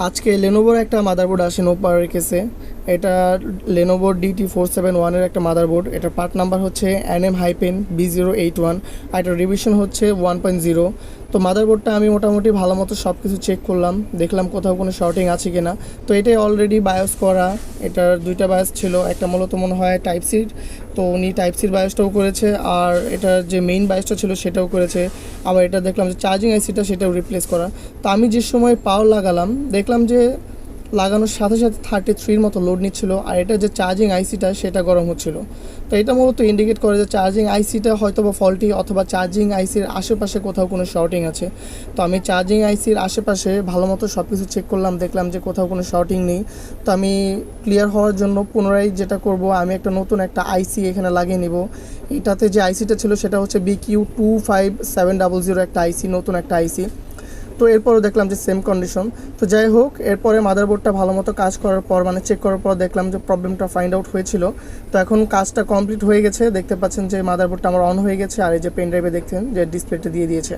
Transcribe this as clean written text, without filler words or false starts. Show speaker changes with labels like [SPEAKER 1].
[SPEAKER 1] আজকে লেনোভোর একটা মাদারবোর্ড আসে নো পাওয়ারের কেসে। এটা লেনোভো DT471 এর একটা মাদারবোর্ড। এটার পার্ট নাম্বার হচ্ছে NM-B081 আর এটার রিভিশন হচ্ছে 1.0। তো মাদারবোর্ডটা আমি মোটামুটি ভালো মতো সব কিছু চেক করলাম, দেখলাম কোথাও কোনো শর্টিং আছে কি না। তো এটাই অলরেডি বায়োস করা। এটার দুইটা বায়োস ছিল, একটা মূলত মনে হয় টাইপ সির, তো উনি টাইপ সির বায়োসটাও করেছে, আর এটার যে মেইন বায়োসটা ছিল সেটাও করেছে। আবার এটা দেখলাম যে চার্জিং আইসিটা সেটাও রিপ্লেস করা। তো আমি যে সময় পাওয়ার লাগালাম দেখলাম যে লাগানোর সাথে সাথে 33 মতো লোড নিচ্ছিল, আর এটা যে চার্জিং আইসিটা সেটা গরম হচ্ছিল। তো এটা মূলত ইন্ডিকেট করে যে চার্জিং আইসিটা হয়তো বা ফল্টি, অথবা চার্জিং আইসির আশেপাশে কোথাও কোনো শর্টিং আছে। তো আমি চার্জিং আইসির আশেপাশে ভালো মতো সব কিছু চেক করলাম, দেখলাম যে কোথাও কোনো শর্টিং নেই। তো আমি ক্লিয়ার হওয়ার জন্য পুনরায় যেটা করব, আমি একটা নতুন একটা আইসি এখানে লাগিয়ে নিব। এটাতে যে আইসিটা ছিল সেটা হচ্ছে BQ25700 একটা আইসি, নতুন একটা আইসি। তো এরপরও দেখলাম যে সেম কন্ডিশন। তো যাই হোক, এরপরে মাদারবোর্ডটা ভালো মতো কাজ করার পর, মানে চেক করার পর দেখলাম যে প্রবলেমটা ফাইন্ড আউট হয়েছিল। তো এখন কাজটা কমপ্লিট হয়ে গেছে, দেখতে পাচ্ছেন যে মাদারবোর্ডটা আমার অন হয়ে গেছে, আর এই যে পেন ড্রাইভে দেখছেন যে ডিসপ্লেটা দিয়ে দিয়েছে।